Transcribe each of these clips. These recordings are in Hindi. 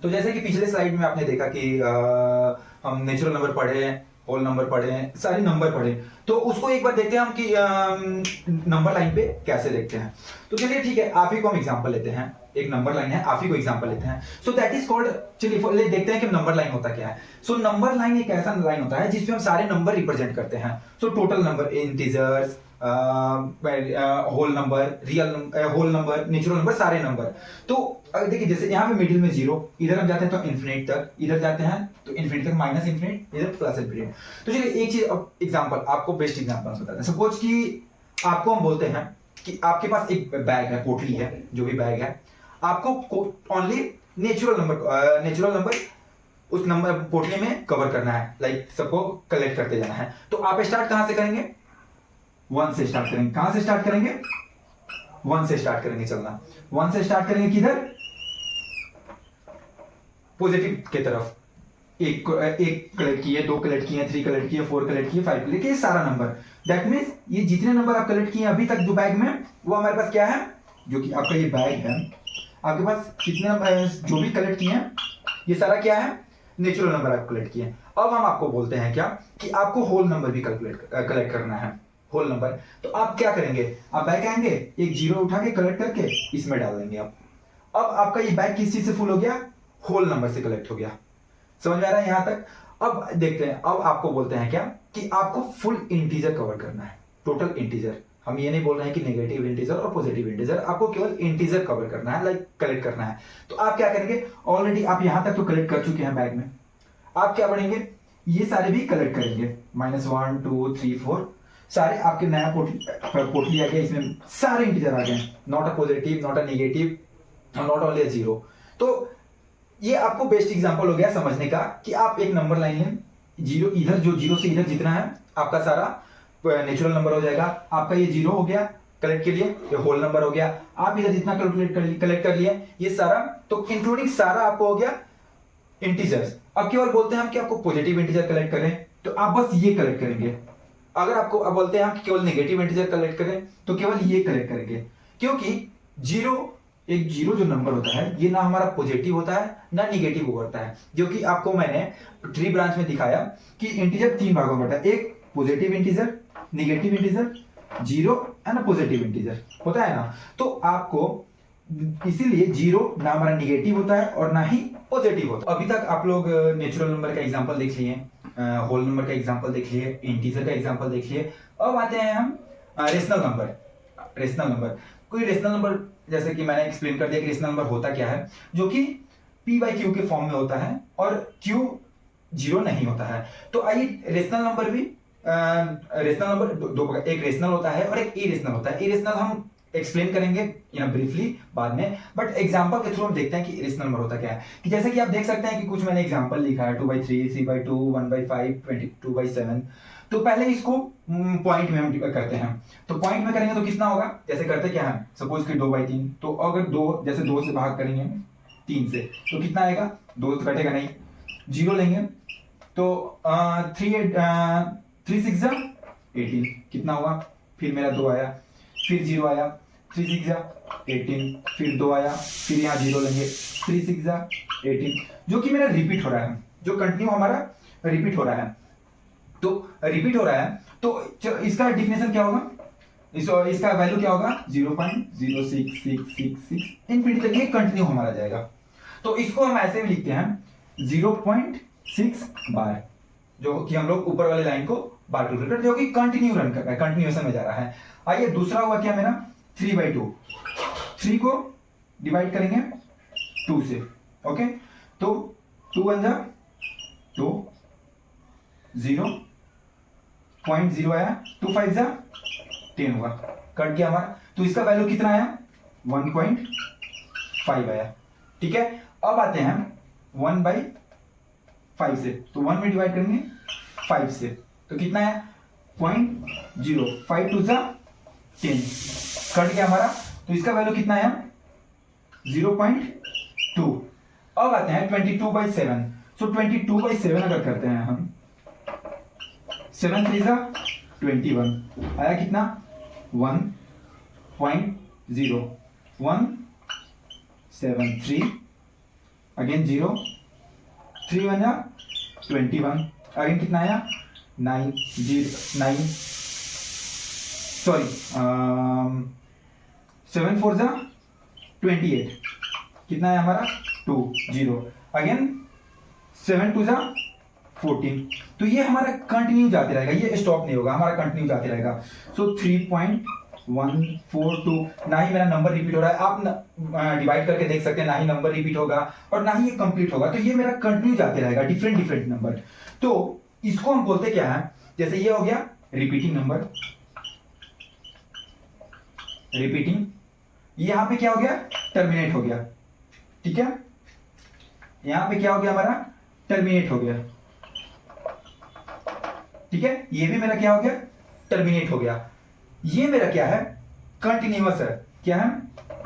तो जैसे कि पिछले स्लाइड में आपने देखा कि हम नेचुरल नंबर पढ़े हैं, होल नंबर पढ़े हैं, सारे नंबर पढ़े, तो उसको एक बार देखते हैं हम कि नंबर लाइन पे कैसे देखते हैं। तो चलिए ठीक है, आप ही को हम एग्जांपल लेते हैं। एक नंबर लाइन है, आप ही को एग्जांपल लेते हैं। सो दैट इज कॉल्ड, चलिए देखते हैं कि नंबर लाइन होता क्या है। सो नंबर लाइन एक ऐसा लाइन होता है जिसमें हम सारे नंबर रिप्रेजेंट करते हैं। So total number, integers, whole number, whole number, natural number, सारे नंबर। तो अगर देखिए जैसे यहाँ पे मिडिल में 0, इधर हम जाते हैं तो इन्फिनिट तक, इधर जाते हैं तो इन्फिनिट तक, माइनस इन्फिनिट, इधर प्लस इन्फिनिट। तो चलिए एक चीज, अब एग्जांपल आपको बेस्ट एग्जांपल बताते हैं। सपोज कि आपको हम बोलते हैं कि आपके पास एक बैग है, पोटली है, जो भी बैग है, आपको ओनली नेचुरल नंबर उस नंबर पोटली में कवर करना है, लाइक सबको कलेक्ट करते जाना है। तो आप स्टार्ट कहां से करेंगे? 1 से स्टार्ट करेंगे। कहां से स्टार्ट करेंगे? 1 से स्टार्ट करेंगे चलना। 1 से स्टार्ट करेंगे किधर? पॉजिटिव के तरफ। एक कलेक्ट किए, 2 कलेक्ट किए, 3 कलेक्ट किए, 4 कलेक्ट किए, 5 कलेक्ट किए, सारा नंबर। दैट मीन्स ये जितने नंबर आप कलेक्ट किए अभी तक जो बैग में, वो हमारे पास क्या है? जो कि आपका ये बैग है, आपके पास कितने नंबर जो भी कलेक्ट किए हैं, ये सारा क्या है? नेचुरल नंबर आप कलेक्ट किए। अब हम आपको बोलते हैं क्या कि आपको होल नंबर भी कलेक्ट करना है, होल नंबर। तो आप क्या करेंगे? आप बैग आएंगे, एक 0 उठा के कलेक्ट करके इसमें डाल देंगे आप। अब आपका ये बैग किस चीज से फुल हो गया? होल नंबर से कलेक्ट हो गया। समझ में आ रहा है यहां तक? अब देखते हैं, अब आपको बोलते हैं क्या कि आपको फुल इंटीजर कवर करना है, टोटल इंटीजर। हम ये नहीं बोल रहे हैं कि नेगेटिव इंटीजर और पॉजिटिव इंटीजर, आपको केवल इंटीजर कवर करना है, लाइक कलेक्ट करना है। तो आप क्या करेंगे? ऑलरेडी आप यहां तक तो कलेक्ट कर चुके हैं बैग में, आप क्या बढ़ेंगे? ये सारे भी कलेक्ट करेंगे, -1 2 3 4 सारे आपके नया पोटली आ गया, इसमें सारे इंटीजर आ गए, not a positive, not a negative, not only अ 0। तो ये आपको बेस्ट एग्जांपल हो गया समझने का कि आप एक नंबर लाइन लें, 0 इधर, जो 0 से इधर जितना है आपका सारा नेचुरल नंबर हो जाएगा। आपका ये 0 हो गया कलेक्ट के लिए, ये होल नंबर हो गया। आप इधर जितना कलेक्ट कर लिए ये सारा, तो इंक्लूडिंग सारा आपको हो गया इंटीजर्स। अब केवल बोलते हैं हम कि आपको पॉजिटिव इंटीजर कलेक्ट करें, तो आप बस ये कलेक्ट करेंगे। अगर आपको अब बोलते हैं हम कि केवल नेगेटिव इंटीजर कलेक्ट करें, तो केवल ये कलेक्ट करेंगे, क्योंकि 0, एक 0 जो नंबर होता है, ये ना हमारा पॉजिटिव होता है ना निगेटिव होता है। जो कि आपको मैंने ट्री ब्रांच में दिखाया कि इंटीजर 3 भागों में बटा, एक positive integer, negative integer, 0 and positive integer होता है ना। तो आपको इसीलिए 0 ना हमारा निगेटिव होता है और ना ही पॉजिटिव होता है। अभी तक आप लोग नेचुरल नंबर का एग्जांपल देख लिए, होल नंबर का एग्जांपल देख लिए, इंटीजर का एग्जांपल देख लिए। अब आते हैं हम रेशनल नंबर। रेशनल नंबर, कोई रेशनल नंबर, जैसे कि मैंने एक्सप्लेन कर दिया कि रेशनल नंबर होता क्या है, जो कि p/q के फॉर्म में होता है और q 0 नहीं होता है। तो आइए रेशनल नंबर भी, रेशनल नंबर दो प्रकार, एक रेशनल होता है और एक इरेशनल होता है। इरेशनल हम एक्सप्लेन करेंगे ब्रीफली बाद में, बट एग्जांपल के थ्रू हम देखते हैं कि इरेशनल नंबर होता क्या है। कि जैसे कि आप देख सकते हैं कि कुछ मैंने एग्जांपल लिखा है, 2/3, 3/2, 1/5, 22/7। तो पहले इसको पॉइंट में हम करते हैं। तो पॉइंट में करेंगे तो कितना होगा? जैसे करते क्या है, सपोज कि 2/3, तो अगर 2, जैसे 2 से भाग करेंगे 3 से, तो कितना आएगा? 2 तो कटेगा नहीं, 0 लेंगे तो 3 6 18, कितना हुआ? फिर मेरा 2 आया, फिर 0 आया, 3 6 18, फिर 2 आया, फिर यहाँ 0 लेंगे, 3 6 18, जो कि मेरा रिपीट हो रहा है, जो कंटिन्यू हमारा रिपीट हो रहा है। तो रिपीट हो रहा है, तो इसका डिफिनेशन क्या होगा? इसका वैल्यू क्या होगा? 0.06666 इनफिनिटी तक ये कंटिन्यू हमारा जाएगा। तो इसको हम ऐसे भी लिखते हैं 0.6 बार, जो कि हम लोग ऊपर वाले लाइन को बार टू करते, जो कि कंटिन्यू रन कर रहा है, कंटिन्यूएशन में जा रहा है। आइए दूसरा हुआ क्या मेरा? 3/2, 3 को डिवाइड करेंगे 2 से, ओके। तो 2 1 जा 2, 0.0 आया, 2 5 जा 10 हुआ, कट गया हमारा। तो इसका वैल्यू कितना आया? 1.5 आया, ठीक है। अब आते हैं 1/5 से, तो 1 में डिवाइड करेंगे 5 से, तो कितना है? 0.0, 5 2 जा 10, कट गया हमारा। तो इसका वैल्यू कितना आया? 0.2। अब आते हैं 22/7। सो 22/7 अगर करते हैं हम, 7 3 जा 21, आया कितना? 1.0, 173 अगेन 0, 3 1 जा 21, अगेन कितना आया 9 सॉरी 7 4 जा 28, कितना है हमारा 2 0, अगेन 7 2 जा 14। तो ये हमारा कंटिन्यू जाते रहेगा, ये स्टॉप नहीं होगा, हमारा कंटिन्यू जाते रहेगा। सो 3.142, ना ही मेरा नंबर रिपीट हो रहा है, आप डिवाइड करके देख सकते हैं, ना ही नंबर रिपीट होगा और ना ही ये कंप्लीट होगा। तो ये मेरा कंटिन्यू जाते रहेगा, डिफरेंट डिफरेंट नंबर। तो इसको हम बोलते क्या है, जैसे ये हो गया रिपीटिंग नंबर, रिपीटिंग, यहां पे क्या हो गया टर्मिनेट हो गया, ठीक है, यहां पे क्या हो गया हमारा टर्मिनेट हो गया, ठीक है, ये भी मेरा क्या हो गया टर्मिनेट हो गया। ये मेरा क्या है कंटिन्यूअस है, क्या है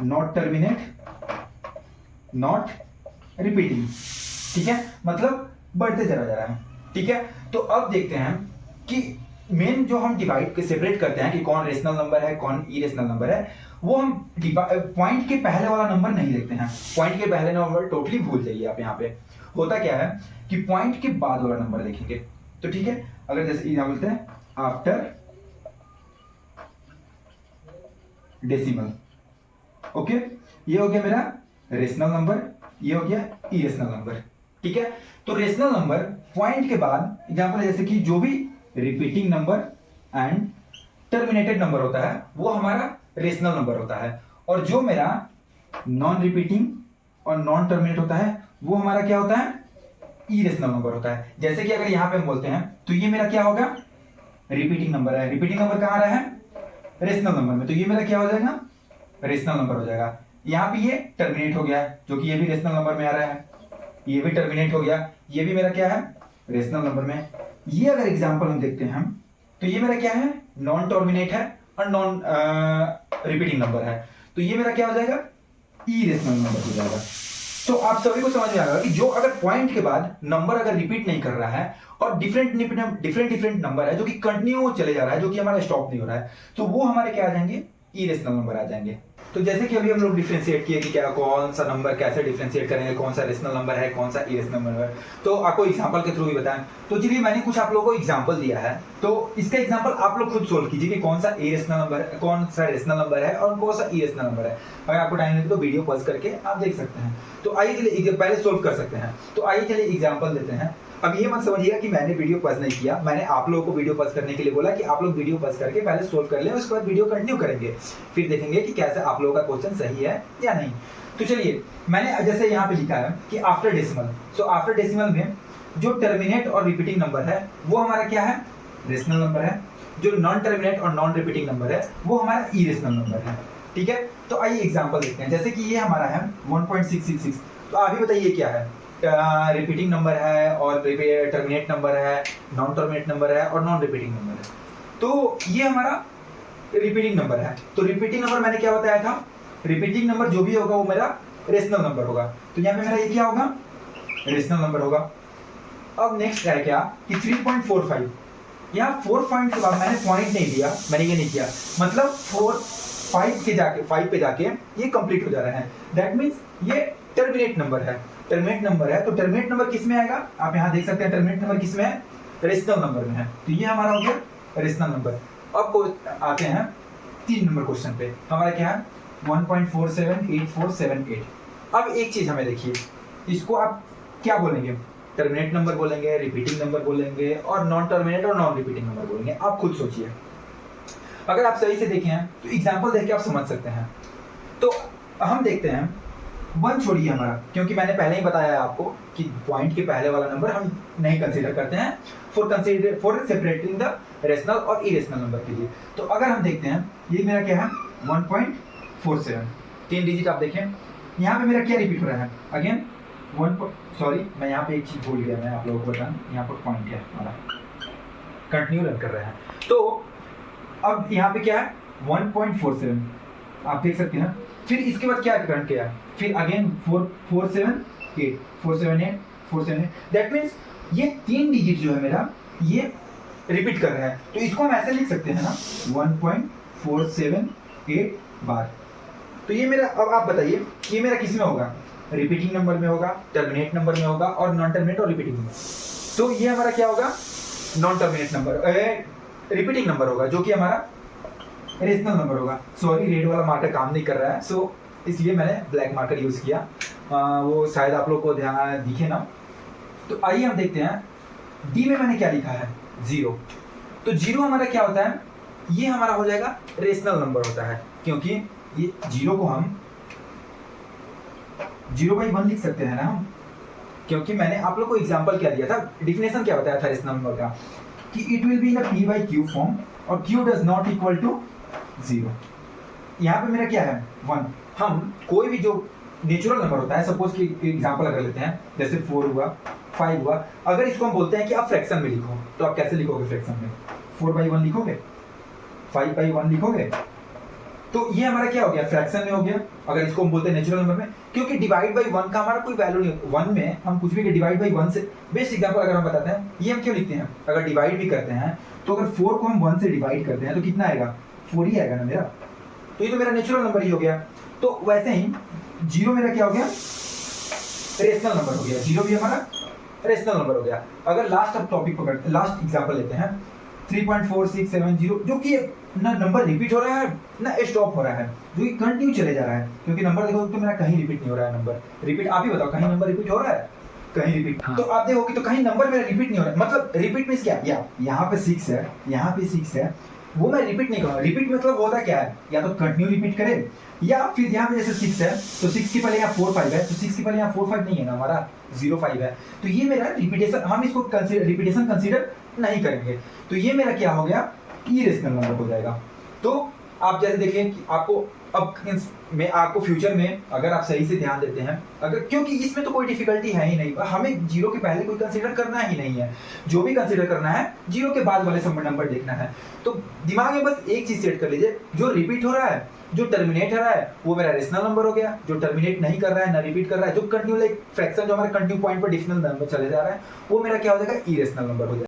नॉट टर्मिनेट नॉट रिपीटिंग, ठीक है, मतलब बढ़ते चला जा रहा है, ठीक है। तो अब देखते हैं कि मेन जो हम डिवाइड के सेपरेट करते हैं कि कौन रेशनल नंबर है कौन इरेशनल नंबर है, वो हम पॉइंट के पहले वाला नंबर नहीं देखते हैं। पॉइंट के पहले नंबर टोटली भूल जाइए आप। यहाँ पे होता क्या है कि पॉइंट के बाद वाला नंबर देखेंगे, तो ठीक है, अगर जैसे यहाँ बोलते हैं आफ्टर डेसिमल, ओके, ये हो गया मेरा रेशनल नंबर, ये हो गया इरेशनल नंबर, ठीक है। तो रेशनल नंबर पॉइंट के बाद एग्जांपल जैसे कि जो भी repeating number and terminated number होता है वो हमारा रेशनल नंबर होता है, और जो मेरा नॉन रिपीटिंग और नॉन टर्मिनेट होता है वो हमारा क्या होता है इरेशनल नंबर होता है। जैसे कि अगर यहां पे हम बोलते हैं तो ये मेरा क्या होगा रिपीटिंग नंबर है, रिपीटिंग नंबर कहां आ रहा है रेशनल नंबर में, तो ये मेरा क्या हो जाएगा रेशनल नंबर हो जाएगा। यहाँ पे ये टर्मिनेट हो गया है, जो कि ये भी रेशनल नंबर में आ रहा है, ये भी टर्मिनेट हो गया, ये भी मेरा क्या है रेशनल नंबर में। ये अगर एग्जांपल हम देखते हैं हम, तो ये मेरा क्या है नॉन टर्मिनेट है और नॉन रिपीटिंग नंबर है, तो ये मेरा क्या हो जाएगा इरेशनल नंबर हो जाएगा। तो आप सभी को समझ में आ रहा है कि जो अगर पॉइंट के बाद नंबर अगर रिपीट नहीं कर रहा है और डिफरेंट डिफरेंट नंबर है जो कि कंटिन्यू चले जा रहा है, जो कि हमारा स्टॉप नहीं हो रहा है, तो वो हमारे क्या आ जाएंगे इरेशनल नंबर आ जाएंगे। तो जैसे कि अभी हम लोग डिफरेंशिएट किए कि क्या कौन सा नंबर कैसे डिफरेंशिएट करेंगे, कौन सा रेशनल नंबर है कौन सा इरेशनल नंबर है, तो आपको एग्जांपल के थ्रू ही बताएं। तो चलिए मैंने कुछ आप लोगों को एग्जांपल दिया है, तो इसका एग्जांपल आप लोग खुद सोल्व कीजिए कि कौन सा इरेशनल नंबर है कौन सा रेशनल नंबर है और कौन सा इरेशनल नंबर है। अगर आपको टाइम लगे तो वीडियो पॉज करके आप देख सकते हैं। तो आइए चलिए पहले सोल्व कर सकते हैं, तो आइए चलिए एग्जाम्पल देते हैं। अब ये मत समझिएगा कि मैंने वीडियो पॉज नहीं किया, मैंने आप लोगों को वीडियो पॉज करने के लिए बोला कि आप लोग वीडियो पॉज करके पहले सोल्व कर लें, उसके बाद वीडियो कंटिन्यू करेंगे, फिर देखेंगे कि कैसे आप लोगों का क्वेश्चन सही है या नहीं। तो चलिए मैंने जैसे यहाँ पे लिखा है कि after decimal, so after decimal में जो टर्मिनेट और रिपीटिंग नंबर है वो हमारा क्या है रेशनल नंबर है, जो नॉन टर्मिनेट और नॉन रिपीटिंग नंबर है वो हमारा इरेशनल नंबर है, ठीक है। तो आइए एग्जाम्पल देखते हैं, जैसे कि ये हमारा है 1.666, तो आप ही बताइए क्या है रिपीटिंग नंबर है और टर्मिनेट नंबर है, नॉन टर्मिनेट नंबर है और नॉन रिपीटिंग नंबर है। तो ये हमारा रिपीटिंग नंबर है, तो रिपीटिंग नंबर मैंने क्या बताया था, रिपीटिंग नंबर जो भी होगा वो मेरा रेशनल नंबर होगा, तो यहाँ पे मेरा ये क्या होगा रेशनल नंबर होगा। अब नेक्स्ट है क्या कि 3.45, यहाँ 4 पॉइंट के बाद मैंने पॉइंट नहीं दिया, मैंने ये नहीं किया, मतलब 5 पे जाके ये कंप्लीट हो जा रहा है, दैट मीन्स ये टर्मिनेट नंबर है, टर्मिनेट नंबर है। तो टर्मिनेट नंबर किस में आएगा, आप यहाँ देख सकते हैं टर्मिनेट नंबर किस में है रेशनल नंबर में है, तो ये हमारा हो गया रेशनल नंबर। अब आते हैं 3 नंबर क्वेश्चन पे, हमारा क्या है 1.478478। अब एक चीज हमें देखिए, इसको आप क्या बोलेंगे टर्मिनेट नंबर बोलेंगे, रिपीटिंग नंबर बोलेंगे और नॉन टर्मिनेट और नॉन रिपीटिंग नंबर बोलेंगे, आप खुद सोचिए। अगर आप सही से देखें तो एग्जाम्पल देख के आप समझ सकते हैं। तो हम देखते हैं 1 छोड़िए हमारा, क्योंकि मैंने पहले ही बताया है आपको कि पॉइंट के पहले वाला नंबर हम नहीं कंसीडर करते हैं फॉर सेपरेटिंग द रेशनल और इरेशनल नंबर के लिए। तो अगर हम देखते हैं ये मेरा क्या है 1.47, 3 डिजिट आप देखें, यहाँ पे मेरा क्या रिपीट हो रहा है अगेन सॉरी मैं यहाँ पे एक चीज भूल गया, मैं आप लोगों को बताऊं, यहाँ पर पॉइंट है हमारा कंटिन्यू रन कर रहा है। तो अब यहाँ पे क्या है 1.47 आप देख सकते हैं, फिर इसके बाद क्या रन किया, फिर अगेन 478 दैट मीन्स ये 3 डिजिट जो है मेरा ये रिपीट कर रहा है, तो इसको हम ऐसे लिख सकते हैं ना 1.478 बार। तो ये मेरा, अब आप बताइए ये मेरा किस में होगा, रिपीटिंग नंबर में होगा, टर्मिनेट नंबर में होगा और नॉन टर्मिनेट और रिपीटिंग नंबर। तो ये हमारा क्या होगा, non terminate number, repeating number होगा, जो कि हमारा रेशनल नंबर होगा। सॉरी रेड वाला मार्कर काम नहीं कर रहा है, सो इसलिए मैंने ब्लैक मार्कर यूज किया, वो शायद आप लोग को ध्यान दिखे ना। तो आइए हम देखते हैं डी में मैंने क्या लिखा है, 0। तो 0 हमारा क्या होता है, ये हमारा हो जाएगा रेशनल नंबर होता है, क्योंकि ये 0 को हम 0/1 लिख सकते हैं ना हम, क्योंकि मैंने आप लोग को एग्जांपल क्या दिया था, डिफिनेशन क्या बताया था रेशनल नंबर का, कि it will be in a p/q form और q does not equal to 0। यहाँ पे मेरा क्या है 1। हम कोई भी जो नेचुरल नंबर होता है, सपोज कि एग्जांपल अगर लेते हैं, जैसे 4 हुआ, 5 हुआ, अगर इसको हम बोलते हैं कि आप फ्रैक्शन में लिखो, तो आप कैसे लिखोगे फ्रैक्शन में, 4/1 लिखोगे, 5/1 लिखोगे, तो ये हमारा क्या हो गया, फ्रैक्शन में हो गया। अगर इसको हम बोलते हैं नेचुरल नंबर में, क्योंकि डिवाइड बाई 1 का हमारा कोई वैल्यू नहीं, 1 में हम कुछ भी डिवाइड बाई 1 से, बेस्ट एग्जांपल अगर हम बताते हैं, ये हम क्यों लिखते हैं, अगर डिवाइड भी करते हैं तो अगर 4 को हम 1 से डिवाइड करते हैं तो कितना आएगा, 4 ही आएगा ना मेरा, तो ये तो मेरा नेचुरल नंबर ही हो गया। तो वैसे ही 0 मेरा क्या हो गया, रेशनल नंबर हो गया, 0 भी हमारा रेशनल नंबर हो गया। अगर लास्ट अब टॉपिक पकड़ते, लास्ट एग्जांपल लेते हैं, 3.4670, जो कि ना नंबर रिपीट हो रहा है ना स्टॉप हो रहा है, जो कि कंटिन्यू चले जा रहा है, क्योंकि नंबर देखो तो मेरा कहीं रिपीट नहीं हो रहा है, नंबर रिपीट, आप ही बताओ कहीं नंबर रिपीट हो रहा है, कहीं रिपीट, हाँ। तो आप देखोगे तो कहीं नंबर मेरा रिपीट नहीं हो रहा है, मतलब रिपीट मींस क्या, यहाँ पे 6 है, यहाँ पे 6 है, वो मैं रिपीट नहीं करूँगा। रिपीट मतलब होता क्या है, या तो कंटिन्यू रिपीट करे, या फिर यहाँ पे जैसे 6 है तो 6 के पहले यहाँ 4 5 है, तो 6 के पहले यहाँ 4 5 नहीं है ना, हमारा 0 5 है, तो ये मेरा रिपीटेशन, हम इसको रिपीटेशन कंसीडर नहीं करेंगे, तो ये मेरा क्या हो गया, इरेशनल नंबर हो जाएगा। तो आप जैसे देखें कि आपको अब में आपको फ्यूचर में अगर आप सही से ध्यान देते हैं, अगर, क्योंकि इसमें तो कोई डिफिकल्टी है ही नहीं, हमें 0 के पहले कोई कंसीडर करना ही नहीं है, जो भी कंसीडर करना है 0 के बाद वाले सब नंबर देखना है। तो दिमाग में बस एक चीज सेट कर लीजिए, जो रिपीट हो रहा है, जो टर्मिनेट हो रहा है, वो मेरा रेशनल नंबर हो गया, जो टर्मिनेट नहीं कर रहा है ना रिपीट कर रहा है, जो कंटिन्यू लाइक फ्रैक्शन जो हमारे कंटिन्यू पॉइंट पर डिफिनल नंबर चले जा रहा है, वो मेरा क्या हो जाएगा, इरेशनल नंबर हो जाएगा।